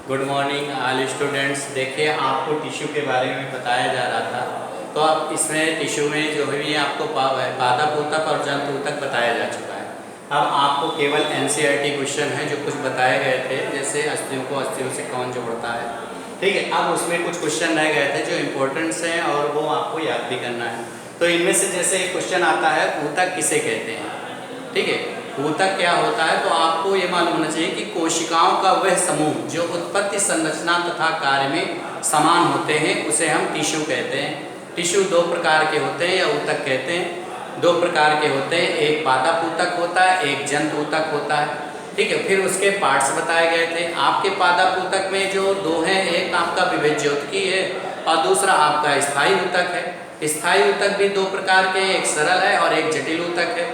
Good morning all students. देखिए, आपको tissue के बारे में बताया जा रहा था, तो अब इसमें टिश्यू में जो भी आपको पादप ऊतक और जंतु ऊतक बताया जा चुका है। अब आपको केवल एनसीईआरटी क्वेश्चन है जो कुछ बताए गए थे, जैसे अस्थियों को अस्थियों से कौन जोड़ता है। ठीक है, अब उसमें कुछ क्वेश्चन रह गए थे जो इम्पोर्टेंट्स हैं और वो आपको याद भी करना है। तो इनमें से जैसे एक क्वेश्चन आता है, ऊतक किसे कहते हैं। ठीक है, ऊतक क्या होता है, तो आपको ये मालूम होना चाहिए कि कोशिकाओं का वह समूह जो उत्पत्ति, संरचना तथा कार्य में समान होते हैं उसे हम टिश्यू कहते हैं। टिश्यू दो प्रकार के होते हैं या ऊतक कहते हैं, दो प्रकार के होते हैं। एक पादप ऊतक होता है, एक जंतु ऊतक होता है। ठीक है, फिर उसके पार्ट्स बताए गए थे। आपके पादप ऊतक में जो दो हैं, एक आपका विभेज्योतकी है और दूसरा आपका स्थायी ऊतक है। स्थायी ऊतक भी दो प्रकार के, एक सरल है और एक जटिल ऊतक है।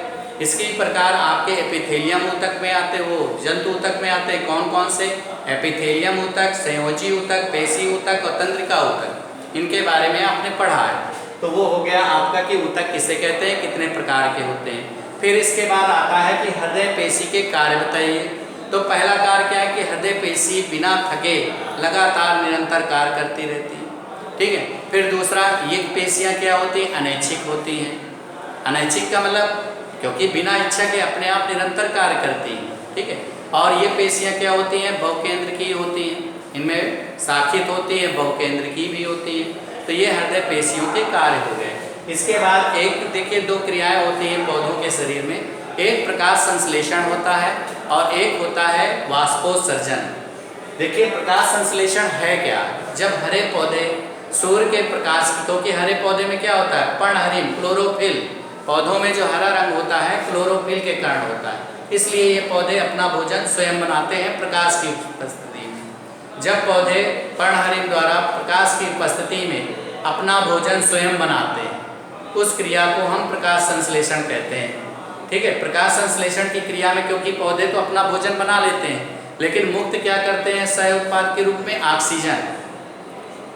इसके प्रकार आपके एपिथेलियम ऊतक में आते, वो जंतु ऊतक में आते हैं। कौन कौन से? एपिथेलियम ऊतक, संयोजी ऊतक, पेशी ऊतक और तंत्रिका ऊतक। इनके बारे में आपने पढ़ा है। तो वो हो गया आपका कि ऊतक किसे कहते हैं, कितने प्रकार के होते हैं। फिर इसके बाद आता है कि हृदय पेशी के कार्य बताइए। तो पहला कार्य क्या है कि हृदय पेशी बिना थके लगातार निरंतर कार्य करती रहती है। ठीक है, फिर दूसरा, ये पेशियाँ क्या होती हैं, अनैच्छिक होती हैं। अनैच्छिक का मतलब क्योंकि बिना इच्छा के अपने आप निरंतर कार्य करती हैं। ठीक है, और ये पेशियाँ क्या होती हैं, बहुकेंद्र की होती हैं। इनमें शाखित होती है, बहुकेंद्र की भी होती है। तो ये हृदय पेशियों के कार्य हो गए। इसके बाद एक देखिए, दो क्रियाएं होती हैं पौधों के शरीर में। एक प्रकाश संश्लेषण होता है और एक होता है वाष्पोत्सर्जन। देखिए, प्रकाश संश्लेषण है क्या? जब हरे पौधे सूर्य के प्रकाश, क्योंकि हरे पौधे में क्या होता है, पर्णहरिम, क्लोरोफिल। पौधों में जो हरा रंग होता है क्लोरोफिल के कारण होता है, इसलिए ये पौधे अपना भोजन स्वयं बनाते हैं प्रकाश की उपस्थिति में। जब पौधे पर्णहरिम द्वारा प्रकाश की उपस्थिति में अपना भोजन स्वयं बनाते हैं, उस क्रिया को हम प्रकाश संश्लेषण कहते हैं। ठीक है, प्रकाश संश्लेषण की क्रिया में क्योंकि पौधे तो अपना भोजन बना लेते हैं, लेकिन मुक्त क्या करते हैं सह उत्पाद के रूप में, ऑक्सीजन।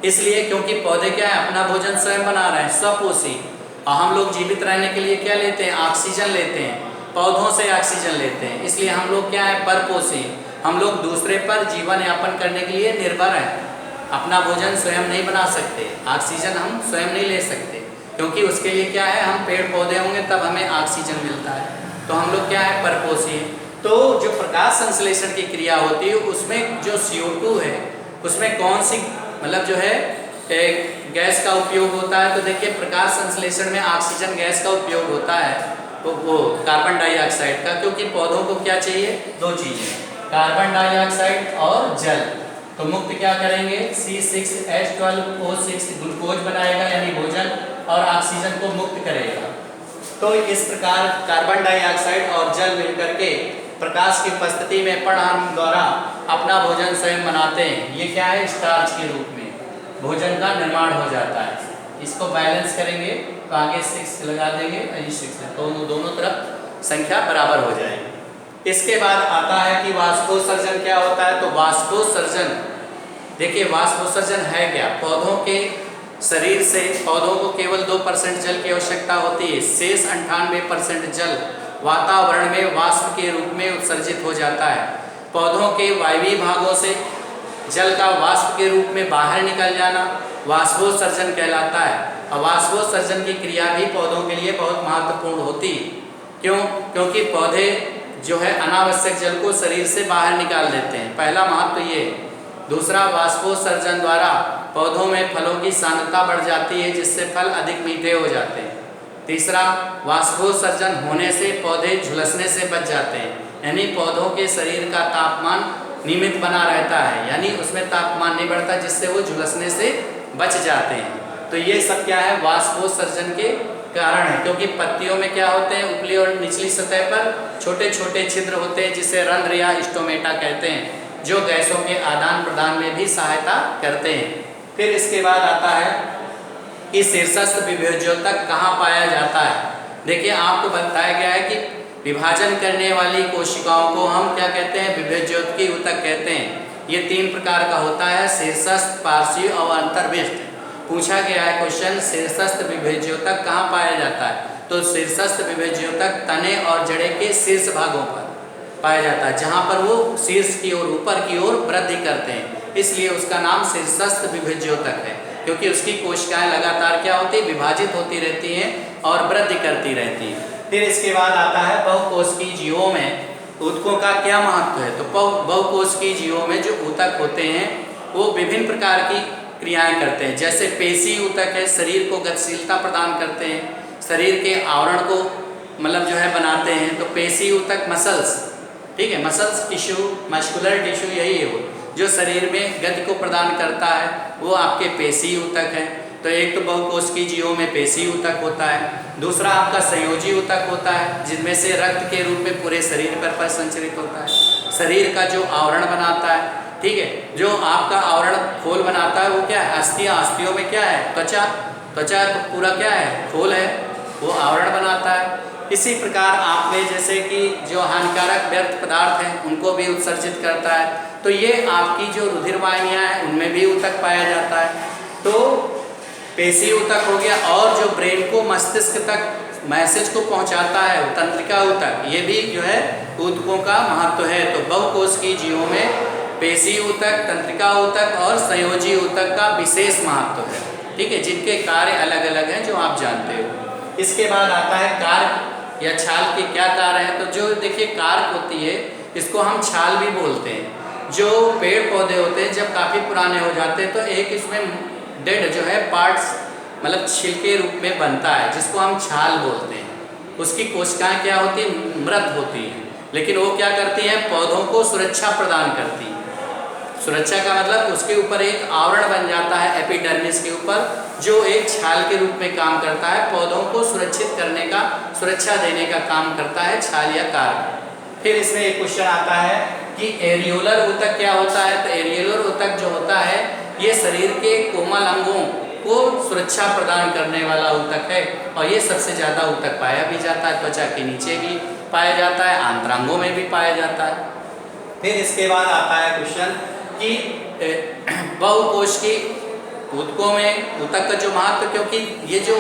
इसलिए क्योंकि पौधे क्या है, अपना भोजन स्वयं बना रहे हैं, स्वपोषी। और हम लोग जीवित रहने के लिए क्या लेते हैं, ऑक्सीजन लेते हैं, पौधों से ऑक्सीजन लेते हैं। इसलिए हम लोग क्या है, परपोषी। हम लोग दूसरे पर जीवन यापन करने के लिए निर्भर हैं। अपना भोजन स्वयं नहीं बना सकते, ऑक्सीजन हम स्वयं नहीं ले सकते, क्योंकि उसके लिए क्या है, हम पेड़ पौधे होंगे तब हमें ऑक्सीजन मिलता है। तो हम लोग क्या है, परपोषी। तो जो प्रकाश संश्लेषण की क्रिया होती है उसमें जो CO2 है, उसमें कौन सी मतलब जो है एक गैस का उपयोग होता है। तो देखिए, प्रकाश संश्लेषण में ऑक्सीजन गैस का उपयोग होता है, तो वो कार्बन डाइऑक्साइड का, क्योंकि पौधों को क्या चाहिए, दो चीजें, कार्बन डाइऑक्साइड और जल। तो मुक्त क्या करेंगे, C6H12O6 ग्लूकोज बनाएगा यानी भोजन, और ऑक्सीजन को मुक्त करेगा। तो इस प्रकार कार्बन डाइऑक्साइड और जल मिलकर के प्रकाश की उपस्थिति में पर्णहरिम द्वारा अपना भोजन स्वयं बनाते हैं। ये क्या है, स्टार्च के रूप में भोजन का निर्माण हो जाता है। इसको बैलेंस करेंगे तो आगे 6 लगा देंगे, 6 है, तो दोनों तरफ संख्या बराबर हो जाएगी। इसके बाद आता है कि वाष्पोत्सर्जन क्या होता है। तो वाष्पोत्सर्जन, देखिए वाष्पोत्सर्जन है क्या, पौधों के शरीर से पौधों को केवल 2% जल की आवश्यकता होती है। शेष 98% जल वातावरण में वाष्प के रूप में उत्सर्जित हो जाता है। पौधों के वायवीय भागों से जल का वाष्प के रूप में बाहर निकल जाना वाष्पोत्सर्जन कहलाता है। और वाष्पोत्सर्जन की क्रिया भी पौधों के लिए बहुत महत्वपूर्ण होती है। क्यों? क्योंकि पौधे जो है अनावश्यक जल को शरीर से बाहर निकाल देते हैं, पहला महत्व ये। दूसरा, वाष्पोत्सर्जन द्वारा पौधों में फलों की सांद्रता बढ़ जाती है, जिससे फल अधिक मीठे हो जाते हैं। तीसरा, वाष्पोत्सर्जन होने से पौधे झुलसने से बच जाते हैं, यानी पौधों के शरीर का तापमान नियमित बना रहता है, यानी उसमें तापमान नहीं बढ़ता, जिससे वो झुलसने से बच जाते हैं। तो ये सब क्या है, वाष्पोत्सर्जन के कारण है। क्योंकि पत्तियों में क्या होते हैं, ऊपरी और निचली सतह पर छोटे छोटे छिद्र होते हैं, जिसे रंध्र या स्टोमेटा कहते हैं, जो गैसों के आदान प्रदान में भी सहायता करते हैं। फिर इसके बाद आता है कि शीर्षस्थ विभेज्योतक कहाँ पाया जाता है। देखिए, आपको बताया गया है कि विभाजन करने वाली कोशिकाओं को हम क्या कहते हैं, विभेज्योतकी ऊतक कहते हैं। ये 3 प्रकार का होता है, शीर्षस्थ, पार्श्वीय और अंतर्विष्ट। पूछा गया है क्वेश्चन, शीर्षस्थ विभेज्योतक कहाँ पाया जाता है। तो शीर्षस्थ विभेज्योतक तने और जड़े के शीर्ष भागों पर, पाया जाता है, जहाँ पर वो शीर्ष की ओर ऊपर की ओर वृद्धि करते हैं, इसलिए उसका नाम शीर्षस्थ विभज्योतक है, क्योंकि उसकी कोशिकाएं लगातार क्या होती है, विभाजित होती रहती हैं और वृद्धि करती रहती हैं। फिर इसके बाद आता है बहुकोशिकीय जीवों में ऊतकों का क्या महत्व है। तो बहुकोशिकीय जीवों में जो ऊतक होते हैं वो विभिन्न प्रकार की क्रियाएं करते हैं, जैसे पेशी ऊतक है, शरीर को गतिशीलता प्रदान करते हैं, शरीर के आवरण को मतलब जो है बनाते हैं। तो पेशी ऊतक मसल्स, ठीक है, मसल्स टिश्यू, मस्कुलर टिश्यू, यही है वो जो शरीर में गति को प्रदान करता है, वो आपके पेशी ऊतक है। तो एक तो बहुकोशिकीय जीवों में पेशी ऊतक होता है, दूसरा आपका संयोजी ऊतक होता है, जिनमें से रक्त के रूप में पूरे शरीर पर संचरित होता है, शरीर का जो आवरण बनाता है, ठीक है, जो आपका आवरण खोल बनाता है वो क्या है, अस्थियाँ, अस्थियों में क्या है, त्वचा, त्वचा तो पूरा क्या है, खोल है, वो आवरण बनाता है। इसी प्रकार आप में जैसे कि जो हानिकारक व्यर्थ पदार्थ हैं उनको भी उत्सर्जित करता है। तो ये आपकी जो रुधिर वाहिनियाँ हैं उनमें भी ऊतक पाया जाता है। तो पेशी ऊतक हो गया, और जो ब्रेन को मस्तिष्क तक मैसेज को पहुंचाता है तंत्रिका ऊतक, ये भी जो है ऊतकों का महत्व है। तो बहुकोशिकीय जीवों में पेशी ऊतक, तंत्रिका ऊतक और संयोजी ऊतक का विशेष महत्व है, ठीक है, जिनके कार्य अलग अलग हैं जो आप जानते हो। इसके बाद आता है कार्य या छाल के क्या कार्य हैं। तो जो देखिए कार्य होती है, इसको हम छाल भी बोलते हैं। जो पेड़ पौधे होते हैं जब काफ़ी पुराने हो जाते हैं तो एक इसमें डेड जो है पार्ट्स मतलब छिलके रूप में बनता है, जिसको हम छाल बोलते हैं। उसकी कोशिकाएं क्या होती है, मृत होती हैं, लेकिन वो क्या करती हैं, पौधों को सुरक्षा प्रदान करती हैं। सुरक्षा का मतलब उसके ऊपर एक आवरण बन जाता है एपिडर्मिस के ऊपर, जो एक छाल के रूप में काम करता है, पौधों को सुरक्षित करने का, सुरक्षा देने का काम करता है छाल या कार्य। फिर इसमें एक क्वेश्चन आता है कि एरियोलर ऊतक क्या होता है। तो एरियोलर ऊतक जो होता है ये शरीर के कोमल अंगों को सुरक्षा प्रदान करने वाला ऊतक है, और ये सबसे ज़्यादा ऊतक पाया भी जाता है, त्वचा के नीचे भी पाया जाता है, आंतरांगों में भी पाया जाता है। फिर इसके बाद आता है क्वेश्चन कि बहुकोशिकीय ऊतकों में ऊतक का जो महत्व, क्योंकि ये जो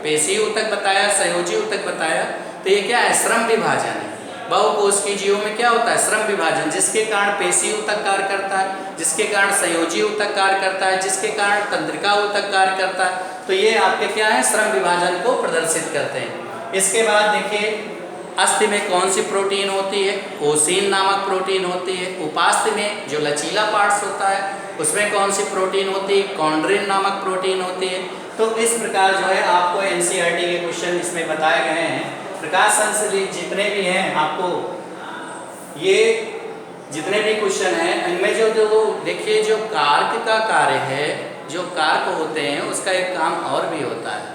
पेशी ऊतक बताया, संयोजी ऊतक बताया, तो ये क्या है, श्रम विभाजन है। बहुकोशिकीय जीवों में क्या होता है, श्रम विभाजन, जिसके कारण पेशी ऊतक कार्य करता है, जिसके कारण संयोजी ऊतक कार्य करता है, जिसके कारण तंत्रिका ऊतक कार्य करता है। तो ये आपके क्या है, श्रम विभाजन को प्रदर्शित करते हैं। इसके बाद देखिए अस्थि में कौन सी प्रोटीन होती है, ओसीन नामक प्रोटीन होती है। उपास्थि में जो लचीला पार्ट्स होता है उसमें कौन सी प्रोटीन होती है, कॉन्ड्रिन नामक प्रोटीन होती है। तो इस प्रकार जो है आपको एनसीईआरटी के क्वेश्चन इसमें बताए गए हैं। प्रकाश संश्लेषण जितने भी हैं, आपको ये जितने भी क्वेश्चन हैं इनमें जो देखिए जो कारक का कार्य है, जो कारक होते हैं उसका एक काम और भी होता है।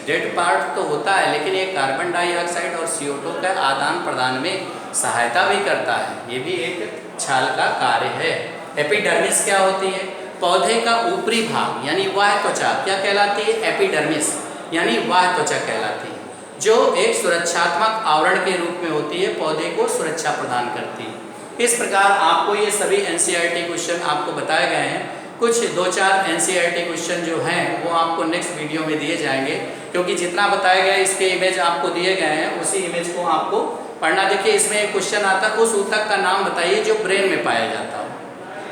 डेड पार्ट तो होता है, लेकिन ये कार्बन डाइऑक्साइड और CO2 का आदान प्रदान में सहायता भी करता है, ये भी एक छाल का कार्य है। एपिडर्मिस क्या होती है, पौधे का ऊपरी भाग यानी वाह्य त्वचा क्या कहलाती है, एपिडर्मिस यानी वाह्य त्वचा कहलाती है, जो एक सुरक्षात्मक आवरण के रूप में होती है, पौधे को सुरक्षा प्रदान करती है। इस प्रकार आपको ये सभी एनसीईआरटी क्वेश्चन आपको बताए गए हैं। कुछ 2-4 एनसीईआरटी क्वेश्चन जो हैं वो आपको नेक्स्ट वीडियो में दिए जाएंगे, क्योंकि जितना बताया गया इसके इमेज आपको दिए गए हैं, उसी इमेज को आपको पढ़ना। देखिए इसमें एक क्वेश्चन आता है, उस ऊतक का नाम बताइए जो ब्रेन में पाया जाता हो।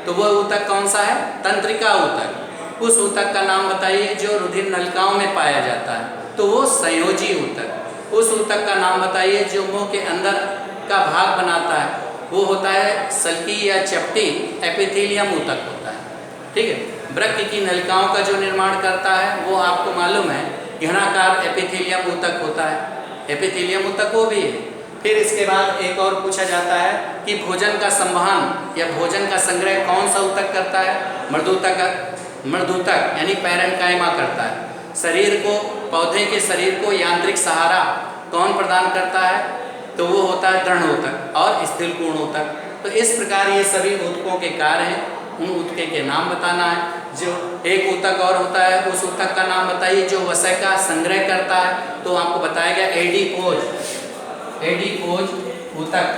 तो वह ऊतक कौन सा है, तंत्रिका ऊतक। उस ऊतक का नाम बताइए जो रुधिर नलिकाओं में पाया जाता है, तो वो संयोजी ऊतक। उस ऊतक का नाम बताइए जो मुंह के अंदर का भाग बनाता है, वो होता है सल्की या चपटी एपिथेलियम ऊतक होता है, ठीक है। वृक्क की नलिकाओं का जो निर्माण करता है वो आपको मालूम है घनाकार एपिथेलियम ऊतक होता है, एपिथेलियम ऊतक वो भी है। फिर इसके बाद एक और पूछा जाता है कि भोजन का संवहन या भोजन का संग्रह कौन सा ऊतक करता है, मृदूतक यानी पैरेन्काइमा करता है। शरीर को, पौधे के शरीर को यांत्रिक सहारा कौन प्रदान करता है, तो वो होता है दृढ़ ऊतक और स्थिरपूर्ण ऊतक। तो इस प्रकार ये सभी ऊतकों के कार्य हैं, उन ऊतके के नाम बताना है। जो एक ऊतक और होता है, उस ऊतक का नाम बताइए जो वसा का संग्रह करता है, तो आपको बताया गया एडिपोज ऊतक,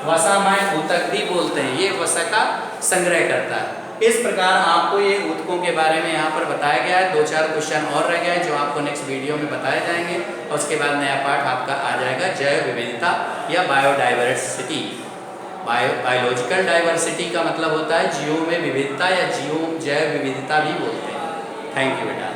वसामय ऊतक भी बोलते हैं, ये वसा का संग्रह करता है। इस प्रकार आपको ये ऊतकों के बारे में यहाँ पर बताया गया है। 2-4 क्वेश्चन और रह गए जो आपको नेक्स्ट वीडियो में बताए जाएंगे, और उसके बाद नया पार्ट आपका आ जाएगा जैव विविधता या बायोडाइवर्सिटी। बायोलॉजिकल डाइवर्सिटी का मतलब होता है जीवों में विविधता या जैव विविधता भी बोलते हैं। थैंक यू बेटा।